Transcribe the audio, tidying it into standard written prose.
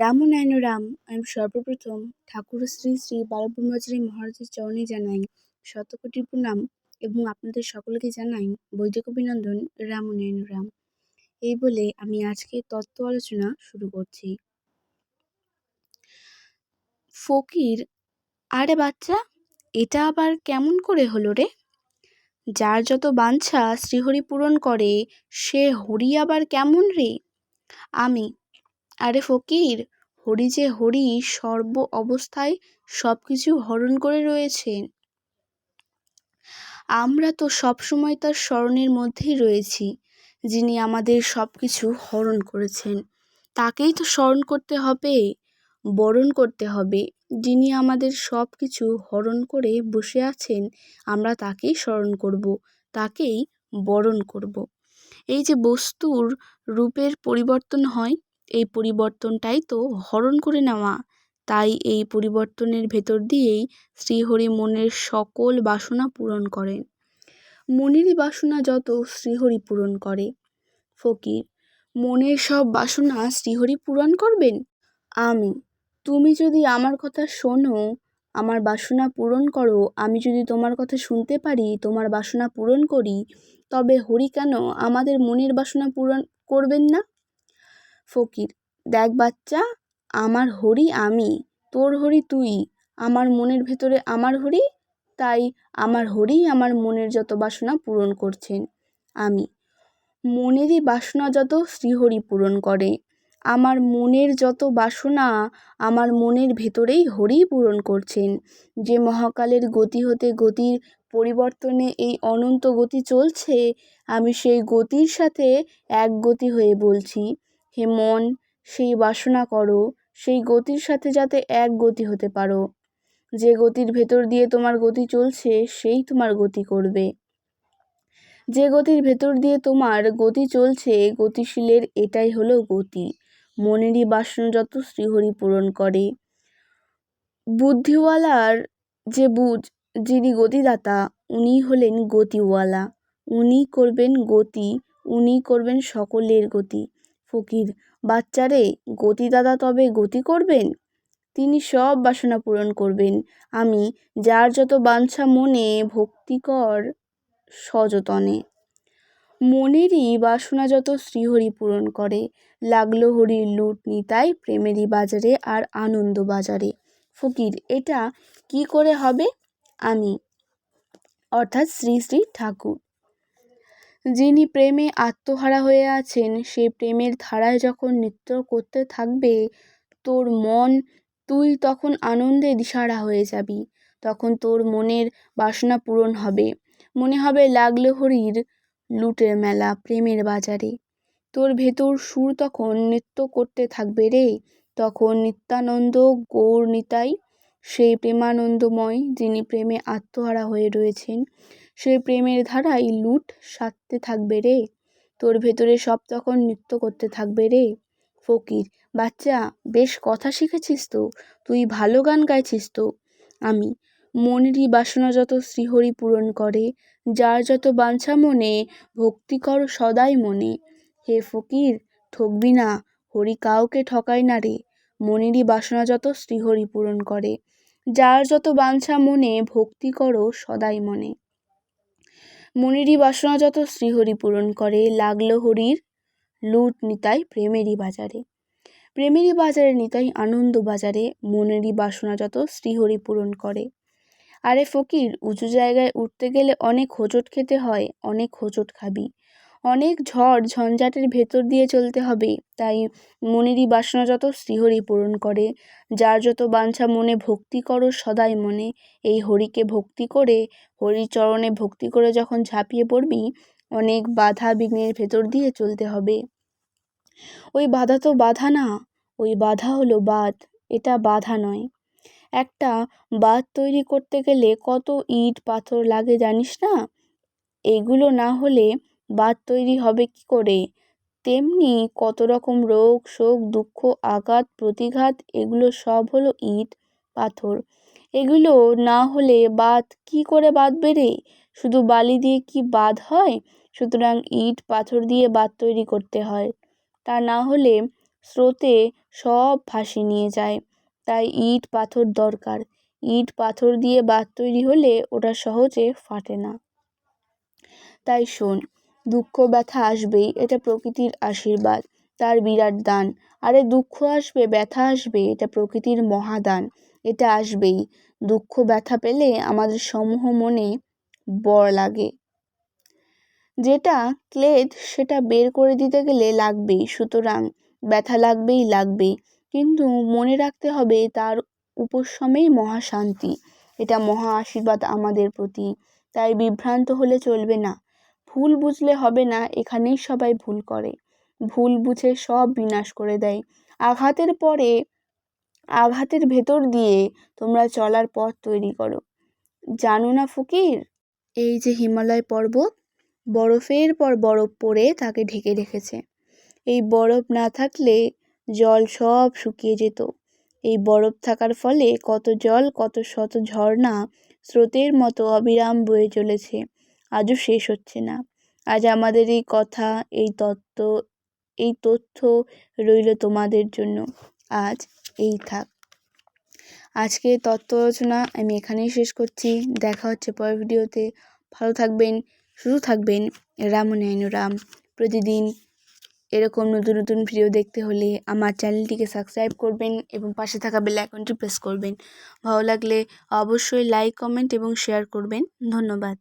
রাম নারায়ণ রাম। আমি সর্বপ্রথম ঠাকুর শ্রী শ্রী বালব্রহ্মচারী মহারাজের চরণে জানাই শতকোটি প্রণাম এবং আপনাদের সকলকে জানাই বৈদিক অভিনন্দন। রাম নারায়ণ রাম। এই বলে আমি আজকে তত্ত্ব আলোচনা শুরু করছি। ফকির: আরে বাচ্চা, এটা আবার কেমন করে হলো রে? যার যত বাঞ্ছা শ্রীহরি পূরণ করে সে হরি আবার কেমন রে? আমি: আরে ফকির, হরি যে হরি সর্ব অবস্থায় সব কিছু হরণ করে রয়েছে। আমরা তো সবসময় তার স্মরণের মধ্যেই রয়েছি। যিনি আমাদের সব কিছু হরণ করেছেন তাকেই তো স্মরণ করতে হবে, বরণ করতে হবে। যিনি আমাদের সব কিছু হরণ করে বসে আছেন আমরা তাকেই স্মরণ করব, তাকেই বরণ করব। এই যে বস্তুর রূপের পরিবর্তন হয়, এই পরিবর্তনটাই তো হরণ করে নেওয়া। তাই এই পরিবর্তনের ভেতর দিয়েই শ্রীহরি মনের সকল বাসনা পূরণ করেন। মনেরই বাসনা যত শ্রীহরি পূরণ করে। ফকির: মনের সব বাসনা শ্রীহরি পূরণ করবেন? আমি: তুমি যদি আমার কথা শোনো, আমার বাসনা পূরণ করো, আমি যদি তোমার কথা শুনতে পারি, তোমার বাসনা পূরণ করি, তবে হরি কেন আমাদের মনের বাসনা পূরণ করবেন না? ফকির: দেখ বাচ্চা, আমার হরি আমি, তোর হরি তুই, আমার মনের ভেতরে আমার হরি, তাই আমার হরি আমার মনের যত বাসনা পূরণ করছেন। আমি: মনেরই বাসনা যত শ্রীহরি পূরণ করে। আমার মনের যত বাসনা আমার মনের ভেতরেই হরি পূরণ করছেন। যে মহাকালের গতি হতে গতির পরিবর্তনে এই অনন্ত গতি চলছে, আমি সেই গতির সাথে এক গতি হয়ে বলছি, হে মন, সেই বাসনা করো, সেই গতির সাথে যাতে এক গতি হতে পারো। যে গতির ভেতর দিয়ে তোমার গতি চলছে সেই তোমার গতি করবে। যে গতির ভেতর দিয়ে তোমার গতি চলছে, গতিশীলের এটাই হলো গতি। মনেরই বাসনা যত শ্রীহরি পূরণ করে। বুদ্ধিওয়ালার যে বুঝ, যিনি গতিদাতা, উনি হলেন গতিওয়ালা। উনি করবেন গতি, উনি করবেন সকলের গতি। ফকির: বাচ্চারে, গতিদাতা তবে গতি করবেন? তিনি সব বাসনা পূরণ করবেন। আমি: যার যত বাঞ্ছা মনে ভক্তি কর সযতনে। মনেরই বাসনা যত শ্রীহরি পূরণ করে। লাগলো হরির লুট নিতাই প্রেমেরই বাজারে আর আনন্দ বাজারে। ফকির: এটা কি করে হবে? আমি: অর্থাৎ শ্রী শ্রী ঠাকুর যিনি প্রেমে আত্মহারা হয়ে আছেন, সেই প্রেমের ধারায় যখন নৃত্য করতে থাকবে তোর মন, তুই তখন আনন্দে দিশাহারা হয়ে যাবি। তখন তোর মনের বাসনা পূরণ হবে। মনে হবে লাগলো হরির লুটের মেলা প্রেমের বাজারে। তোর ভেতর সুর তখন নৃত্য করতে থাকবে রে। তখন নিত্যানন্দ গৌর নিতাই, সেই প্রেমানন্দময় যিনি প্রেমে আত্মহারা হয়ে রয়েছেন, সেই প্রেমের ধারায় লুট সাধতে থাকবে রে। তোর ভেতরে সব তখন নৃত্য করতে থাকবে রে। ফকির: বাচ্চা, বেশ কথা শিখেছিস তো, তুই ভালো গান গাইছিস তো। আমি: মনেরই বাসনা যত শ্রীহরি পূরণ করে। যার যত বাঞ্ছা মনে ভক্তি কর সদাই মনে। হে ফকির, ঠকবি না, হরি কাউকে ঠকায় না রে। মনেরই বাসনা যত শ্রীহরি পূরণ করে। যার যত বাঞ্ছা মনে ভক্তি করো সদাই মনে। মনেরই বাসনা যত শ্রীহরি পূরণ করে। লাগলো হরির লুট নিতাই প্রেমেরই বাজারে। প্রেমেরই বাজারে নিতাই আনন্দ বাজারে। মনেরই বাসনা যত শ্রীহরি পূরণ করে। আরে ফকির, উঁচু জায়গায় উঠতে গেলে অনেক হোঁচট খেতে হয়, অনেক হোঁচট খাবি, অনেক ঝড় ঝঞ্ঝাটের ভেতর দিয়ে চলতে হবে। তাই মনেরই বাসনা যত শ্রীহরি পূরণ করে। যার যত বাঞ্ছা মনে ভক্তি করো সদাই মনে। এই হরিকে ভক্তি করে, হরির চরণে ভক্তি করে যখন ঝাঁপিয়ে পড়বি, অনেক বাধা বিঘ্নের ভেতর দিয়ে চলতে হবে। ওই বাধা তো বাধা না, ওই বাধা হলো বাঁধ, এটা বাধা নয়। একটা বাঁধ তৈরি করতে গেলে কত ইট পাথর লাগে জানিস না? এগুলো না হলে বাঁধ তৈরি হবে কি করে? তেমনি কত রকম রোগ শোক দুঃখ আঘাত প্রতিঘাত, এগুলো সব হলো ইট পাথর। এগুলো না হলে বাঁধ কি করে বাঁধবে রে? শুধু বালি দিয়ে কি বাঁধ হয়? সুতরাং ইট পাথর দিয়ে বাঁধ তৈরি করতে হয়। তা না হলে স্রোতে সব ভাসিয়ে নিয়ে যায়। তাই ইট পাথর দরকার। ইট পাথর দিয়ে বাঁধ তৈরি হলে ওটা সহজে ফাটে না। তাই শোন, দুঃখ ব্যথা আসবেই, এটা প্রকৃতির আশীর্বাদ, তার বিরাট দান। আরে দুঃখ আসবে, ব্যথা আসবে, এটা প্রকৃতির মহাদান। এটা আসবেই। দুঃখ ব্যথা পেলে আমাদের সমূহ মনে বড় লাগে। যেটা ক্লেদ সেটা বের করে দিতে গেলে লাগবেই, সুতরাং ব্যথা লাগবেই। কিন্তু মনে রাখতে হবে তার উপশমেই মহাশান্তি। এটা মহা আশীর্বাদ আমাদের প্রতি। তাই বিভ্রান্ত হলে চলবে না, ভুল বুঝলে হবে না। এখানেই সবাই ভুল করে, ভুল বুঝে সব বিনাশ করে দেয়। আঘাতের ভেতর দিয়ে তোমরা চলার পথ তৈরি করো। জানো না ফকির, এই যে হিমালয় পর্বত, বরফের পর বরফ পড়ে তাকে ঢেকে রেখেছে। এই বরফ না থাকলে জল সব শুকিয়ে যেত। এই বরফ থাকার ফলে কত জল, কত শত ঝর্ণা স্রোতের মতো অবিরাম বয়ে চলেছে, আজও শেষ হচ্ছে না। আজ আমাদের এই কথা, এই তথ্য রইল তোমাদের জন্য। আজ এই থাক। আজকে তত্ত্ব আলোচনা আমি এখানেই শেষ করছি। দেখা হচ্ছে পরের ভিডিওতে। ভালো থাকবেন, সুস্থ থাকবেন। রাম। প্রতিদিন এরকম নতুন নতুন ভিডিও দেখতে হলে আমার চ্যানেলটিকে সাবস্ক্রাইব করবেন এবং পাশে থাকা বেল আইকনটি প্রেস করবেন। ভালো লাগলে অবশ্যই লাইক, কমেন্ট এবং শেয়ার করবেন। ধন্যবাদ।